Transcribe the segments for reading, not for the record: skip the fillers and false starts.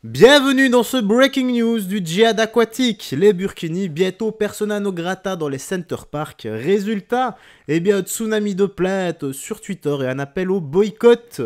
Bienvenue dans ce breaking news du djihad aquatique. Les Burkinis, bientôt persona non grata dans les Center Park. Résultat, eh bien, un tsunami de plaintes sur Twitter et un appel au boycott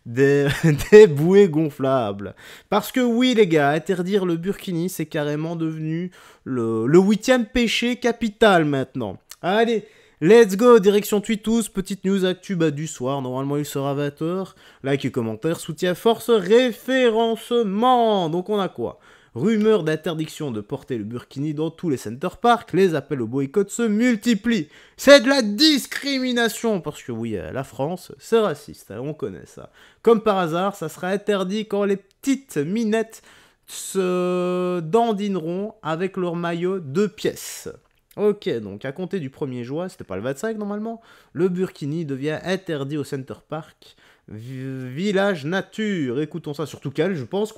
des, des bouées gonflables. Parce que oui les gars, interdire le burkini, c'est carrément devenu le 8e péché capital maintenant. Allez, let's go, direction Tweetos, petite news actu du soir, normalement il sera 20h. Like et commentaire, soutien, force, référencement. Donc on a quoi? Rumeur d'interdiction de porter le burkini dans tous les center parks, les appels au boycott se multiplient. C'est de la discrimination, parce que oui, la France, c'est raciste, hein, on connaît ça. Comme par hasard, ça sera interdit quand les petites minettes se dandineront avec leur maillot de pièces. Ok, donc à compter du 1er juin, c'était pas le 25 normalement, le burkini devient interdit au Center Park, village nature. Écoutons ça, surtout qu'elle, je pense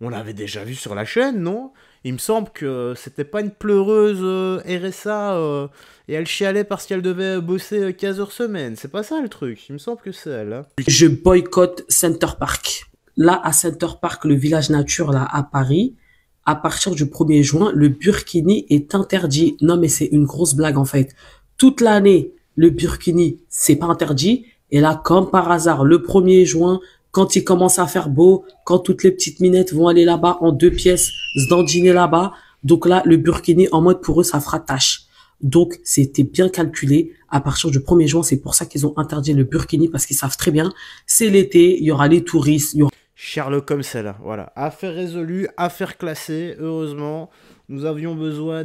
on l'avait déjà vu sur la chaîne, non? Il me semble que c'était pas une pleureuse RSA et elle chialait parce qu'elle devait bosser 15 heures semaine. C'est pas ça le truc, il me semble que c'est elle. Hein. Je boycotte Center Park. Là, à Center Park, le village nature, là, à Paris, à partir du 1er juin, le burkini est interdit. Non, mais c'est une grosse blague, en fait. Toute l'année, le burkini, c'est pas interdit. Et là, comme par hasard, le 1er juin, quand il commence à faire beau, quand toutes les petites minettes vont aller là-bas en 2 pièces, se dandiner là-bas, donc là, le burkini, en mode pour eux, ça fera tâche. Donc, c'était bien calculé. À partir du 1er juin, c'est pour ça qu'ils ont interdit le burkini, parce qu'ils savent très bien, c'est l'été, il y aura les touristes, il y aura... Sherlock Holmes, c'est là, voilà. Affaire résolue, affaire classée, heureusement. Nous avions besoin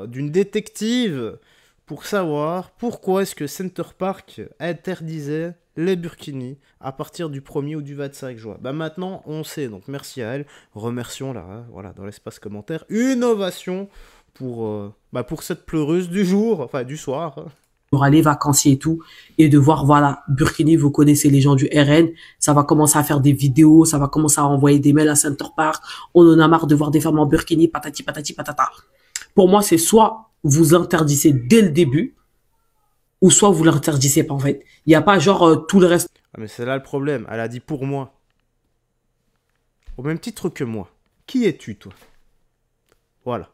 d'une détective pour savoir pourquoi est-ce que Center Park interdisait les burkinis à partir du 1er ou du 25 juin. Bah maintenant, on sait, donc merci à elle. Remercions là, hein, voilà, dans l'espace commentaire. Une ovation pour cette pleureuse du jour, enfin du soir. Hein. Il y aura les vacanciers et tout, et de voir, voilà, Burkini, vous connaissez les gens du RN, ça va commencer à faire des vidéos, ça va commencer à envoyer des mails à Center Park, on en a marre de voir des femmes en burkini, patati patati patata. Pour moi, c'est soit vous interdisez dès le début, ou soit vous l'interdisez pas, en fait. Il n'y a pas genre tout le reste. Ah, mais c'est là le problème, elle a dit pour moi. Au même titre que moi. Qui es-tu, toi? Voilà.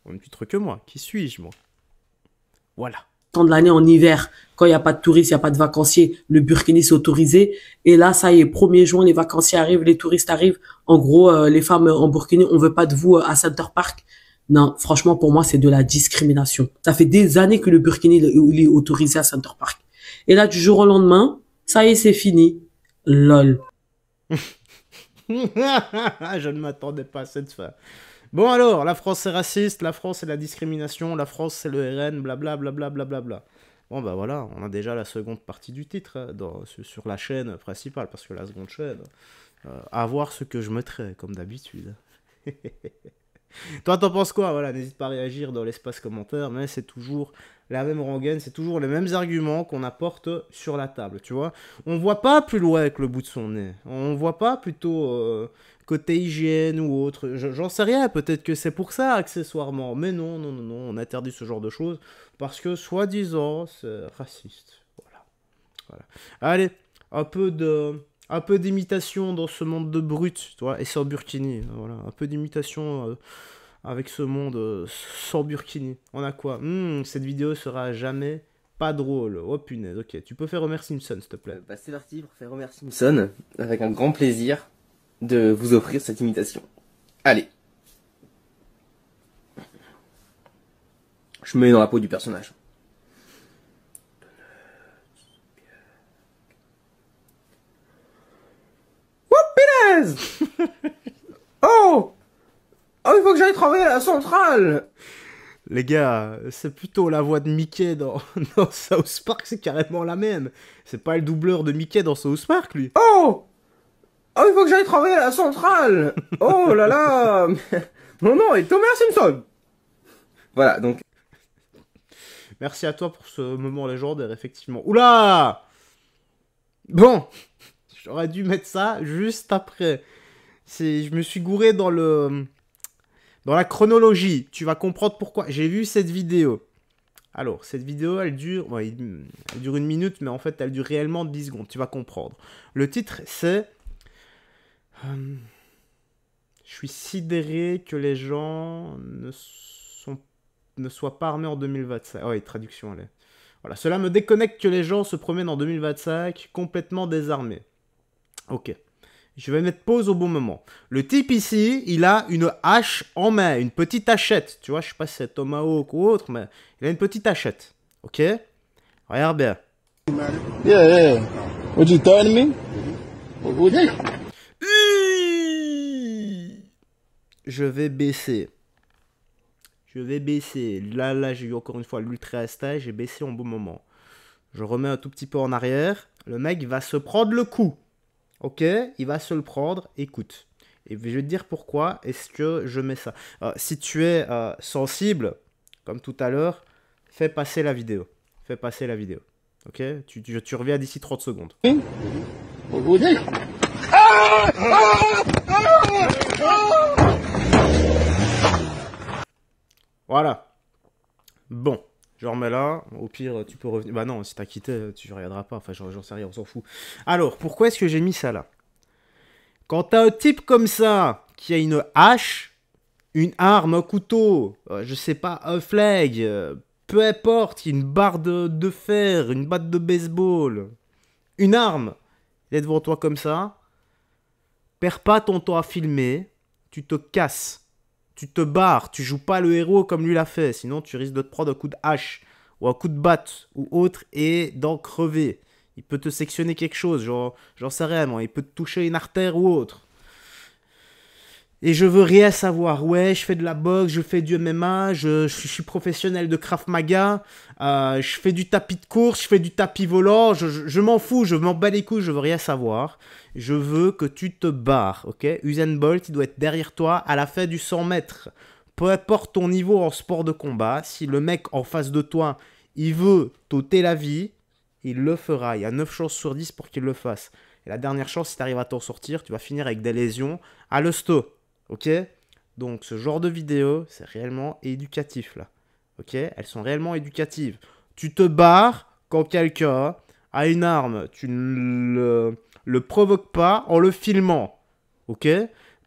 Au même titre que moi. Qui suis-je, moi? Voilà. Temps de l'année en hiver, quand il n'y a pas de touristes, il n'y a pas de vacanciers, le burkini c'est autorisé. Et là, ça y est, 1er juin, les vacanciers arrivent, les touristes arrivent. En gros, les femmes en burkini, on veut pas de vous à Center Park. Non, franchement, pour moi, c'est de la discrimination. Ça fait des années que le burkini il est autorisé à Center Park. Et là, du jour au lendemain, ça y est, c'est fini. Lol. Je ne m'attendais pas à cette fin. Bon alors, la France c'est raciste, la France c'est la discrimination, la France c'est le RN, blablabla. Bla. Bon bah voilà, on a déjà la seconde partie du titre hein, sur la chaîne principale, parce que la seconde chaîne, à voir ce que je mettrai, comme d'habitude. Toi t'en penses quoi? Voilà, n'hésite pas à réagir dans l'espace commentaire, mais c'est toujours la même rengaine, c'est toujours les mêmes arguments qu'on apporte sur la table, tu vois. On voit pas plus loin avec le bout de son nez, on voit pas plutôt côté hygiène ou autre, j'en sais rien, peut-être que c'est pour ça accessoirement, mais non, on interdit ce genre de choses, parce que soi-disant c'est raciste, voilà. Allez, un peu d'imitation dans ce monde de brut, tu vois, et sans burkini, voilà, un peu d'imitation avec ce monde sans burkini. On a quoi? Cette vidéo sera jamais pas drôle. Oh punaise, ok, tu peux faire Homer Simpson, s'il te plaît. Bah, c'est parti pour faire Homer Simpson, avec un grand plaisir de vous offrir cette imitation. Allez. Je me mets dans la peau du personnage. Oh! Oh, il faut que j'aille travailler à la centrale! Les gars, c'est plutôt la voix de Mickey dans, dans South Park, c'est carrément la même. C'est pas le doubleur de Mickey dans South Park, lui. Oh! Oh, il faut que j'aille travailler à la centrale! Oh là là! Mon nom est Homer Simpson! Voilà, donc... Merci à toi pour ce moment légendaire, effectivement. Oula! Bon, j'aurais dû mettre ça juste après. Je me suis gouré dans la chronologie. Tu vas comprendre pourquoi. J'ai vu cette vidéo. Alors, cette vidéo, elle dure 1 minute, mais en fait, elle dure réellement 10 secondes. Tu vas comprendre. Le titre, c'est Je suis sidéré que les gens ne soient pas armés en 2025. Oh, oui, traduction, allez. Voilà, cela me déconnecte que les gens se promènent en 2025 complètement désarmés. Ok. Je vais mettre pause au bon moment. Le type ici, il a une hache en main, une petite hachette. Tu vois, je sais pas si c'est Tomahawk ou autre, mais il a une petite hachette. Ok? Regarde bien. Yeah. What you threatening me? Je vais baisser. Là, j'ai eu encore une fois l'ultra stage. J'ai baissé en bon moment. Je remets un tout petit peu en arrière. Le mec va se prendre le coup. Ok, il va se le prendre, écoute. Et je vais te dire pourquoi est-ce que je mets ça. Si tu es sensible, comme tout à l'heure, fais passer la vidéo. Ok, tu reviens d'ici 30 secondes. Voilà. Bon. Je remets là, au pire tu peux revenir. Bah non, si t'as quitté, tu regarderas pas. Enfin, j'en sais rien, on s'en fout. Alors, pourquoi est-ce que j'ai mis ça là? Quand t'as un type comme ça, qui a une hache, une arme, un couteau, je sais pas, un flag, peu importe, une barre de fer, une batte de baseball, une arme, il est devant toi comme ça, perds pas ton temps à filmer, tu te casses. Tu te barres, tu joues pas le héros comme lui l'a fait, sinon tu risques de te prendre un coup de hache, ou un coup de batte, ou autre, et d'en crever. Il peut te sectionner quelque chose, genre, j'en sais rien, moi, il peut te toucher une artère ou autre. Et je veux rien savoir. Ouais, je fais de la boxe, je fais du MMA, je suis professionnel de Krav Maga, je fais du tapis de course, je fais du tapis volant, je m'en fous, je m'en bats les couilles, je veux rien savoir. Je veux que tu te barres, ok? Usain Bolt, il doit être derrière toi à la fin du 100 mètres. Peu importe ton niveau en sport de combat, si le mec en face de toi, il veut t'ôter la vie, il le fera. Il y a 9 chances sur 10 pour qu'il le fasse. Et la dernière chance, si tu arrives à t'en sortir, tu vas finir avec des lésions à l'hosto. Ok? Donc ce genre de vidéo, c'est réellement éducatif là. Ok? Elles sont réellement éducatives. Tu te barres quand quelqu'un a une arme. Tu ne le provoques pas en le filmant. Ok?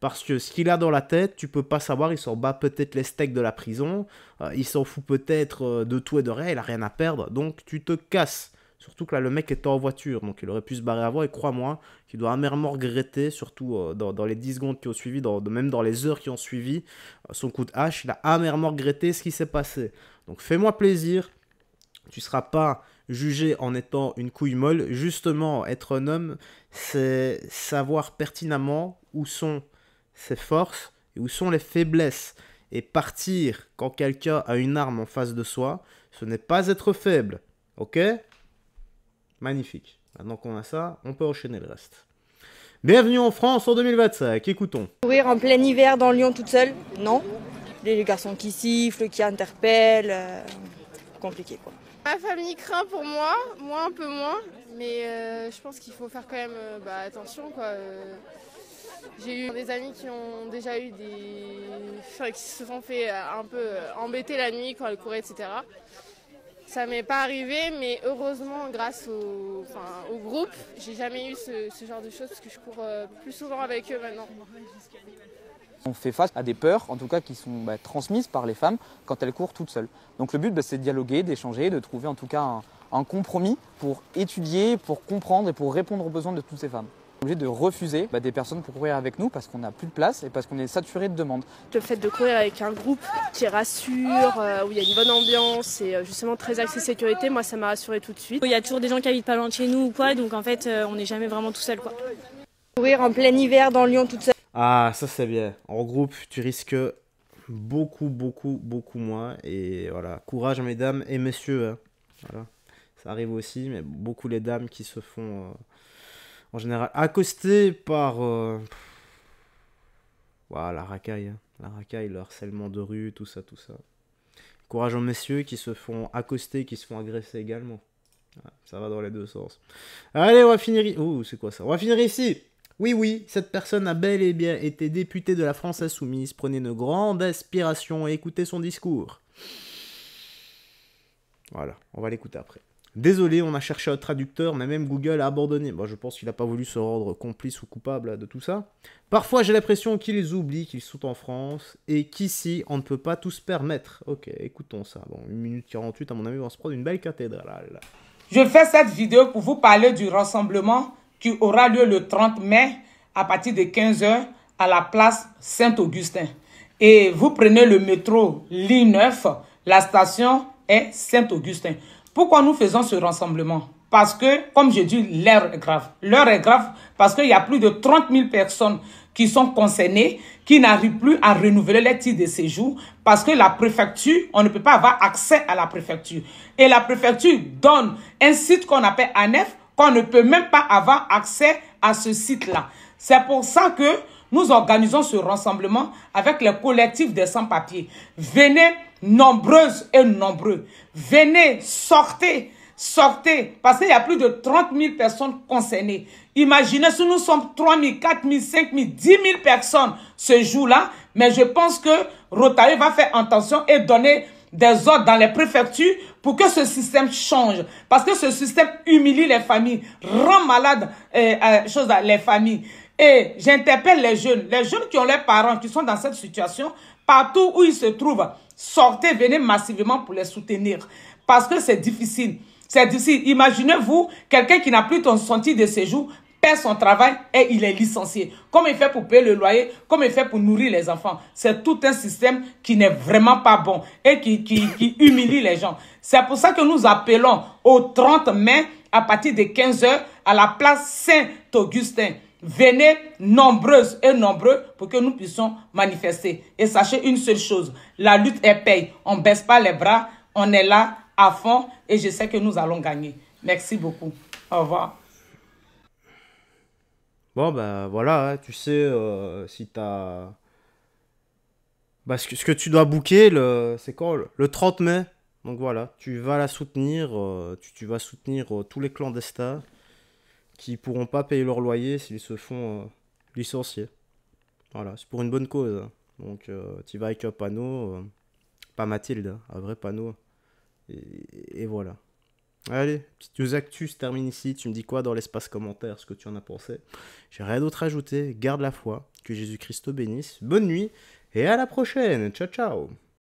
Parce que ce qu'il a dans la tête, tu peux pas savoir. Il s'en bat peut-être les steaks de la prison. Il s'en fout peut-être de tout et de rien. Il a rien à perdre. Donc tu te casses. Surtout que là, le mec était en voiture, donc il aurait pu se barrer avant, et crois-moi, qu'il doit amèrement regretter, surtout dans les 10 secondes qui ont suivi, même dans les heures qui ont suivi, son coup de hache, il a amèrement regretté ce qui s'est passé. Donc fais-moi plaisir, tu ne seras pas jugé en étant une couille molle. Justement, être un homme, c'est savoir pertinemment où sont ses forces et où sont les faiblesses. Et partir quand quelqu'un a une arme en face de soi, ce n'est pas être faible, ok ? Magnifique. Maintenant qu'on a ça, on peut enchaîner le reste. Bienvenue en France en 2025, écoutons. Courir en plein hiver dans Lyon toute seule, non. Les garçons qui sifflent, qui interpellent, compliqué quoi. Ma famille craint pour moi un peu moins, mais je pense qu'il faut faire quand même attention quoi. J'ai eu des amis qui ont déjà eu qui se sont fait un peu embêter la nuit quand elles couraient, etc. Ça m'est pas arrivé, mais heureusement, grâce au groupe, j'ai jamais eu ce genre de choses parce que je cours plus souvent avec eux maintenant. On fait face à des peurs, en tout cas qui sont transmises par les femmes quand elles courent toutes seules. Donc le but, c'est de dialoguer, d'échanger, de trouver en tout cas un compromis pour étudier, pour comprendre et pour répondre aux besoins de toutes ces femmes. On est obligé de refuser des personnes pour courir avec nous parce qu'on n'a plus de place et parce qu'on est saturé de demandes. Le fait de courir avec un groupe qui rassure, où il y a une bonne ambiance et justement très axé sécurité, moi ça m'a rassuré tout de suite. Il y a toujours des gens qui habitent pas loin de chez nous ou quoi, donc en fait on n'est jamais vraiment tout seul quoi. Courir en plein hiver dans Lyon toute seule. Ah, ça c'est bien. En groupe, tu risques beaucoup moins. Et voilà, courage mesdames et messieurs. Hein. Voilà. Ça arrive aussi, mais beaucoup les dames qui se font... en général, accosté par voilà, la racaille, le harcèlement de rue, tout ça. Courage aux messieurs qui se font accoster, qui se font agresser également. Voilà, ça va dans les deux sens. Allez, on va finir... Oh, c'est quoi ça? On va finir ici. Oui, cette personne a bel et bien été députée de la France Insoumise. Prenez une grande inspiration et écoutez son discours. Voilà, on va l'écouter après. Désolé, on a cherché un traducteur, mais même Google a abandonné. Bon, je pense qu'il n'a pas voulu se rendre complice ou coupable là, de tout ça. Parfois, j'ai l'impression qu'ils oublient qu'ils sont en France et qu'ici, on ne peut pas tout se permettre. Ok, écoutons ça. Bon, 1 minute 48, à mon avis, on va se prendre une belle cathédrale. Je fais cette vidéo pour vous parler du rassemblement qui aura lieu le 30 mai à partir de 15 h à la place Saint-Augustin. Et vous prenez le métro ligne 9, la station est Saint-Augustin. Pourquoi nous faisons ce rassemblement? Parce que, comme je dis, l'heure est grave. L'heure est grave parce qu'il y a plus de 30 000 personnes qui sont concernées, qui n'arrivent plus à renouveler les titres de séjour parce que la préfecture, on ne peut pas avoir accès à la préfecture. Et la préfecture donne un site qu'on appelle ANEF, qu'on ne peut même pas avoir accès à ce site-là. C'est pour ça que nous organisons ce rassemblement avec les collectifs des sans-papiers. Venez nombreuses et nombreux. Venez, sortez, sortez. Parce qu'il y a plus de 30 000 personnes concernées. Imaginez si nous sommes 3 000, 4 000, 5 000, 10 000 personnes ce jour-là. Mais je pense que Rotary va faire attention et donner des ordres dans les préfectures pour que ce système change. Parce que ce système humilie les familles, rend malade les familles. Et j'interpelle les jeunes qui ont leurs parents, qui sont dans cette situation, partout où ils se trouvent, sortez, venez massivement pour les soutenir. Parce que c'est difficile. C'est difficile. Imaginez-vous, quelqu'un qui n'a plus son titre de séjour, perd son travail et il est licencié. Comment il fait pour payer le loyer? Comment il fait pour nourrir les enfants? C'est tout un système qui n'est vraiment pas bon et qui humilie les gens. C'est pour ça que nous appelons au 30 mai à partir de 15 h à la place Saint-Augustin. Venez nombreuses et nombreux pour que nous puissions manifester. Et sachez une seule chose, la lutte est paye. On ne baisse pas les bras, on est là à fond et je sais que nous allons gagner. Merci beaucoup. Au revoir. Bon, bah voilà, hein, tu sais, si t'as... Bah, ce que tu dois booker, c'est quand? Le 30 mai. Donc voilà, tu vas la soutenir, tu vas soutenir tous les clandestins qui pourront pas payer leur loyer s'ils se font licencier. Voilà, c'est pour une bonne cause. Hein. Donc tu vas avec un panneau, pas Mathilde, un vrai panneau. Et voilà. Allez, petite news actu se termine ici. Tu me dis quoi dans l'espace commentaire, ce que tu en as pensé? J'ai rien d'autre à ajouter. Garde la foi. Que Jésus-Christ te bénisse. Bonne nuit et à la prochaine. Ciao, ciao.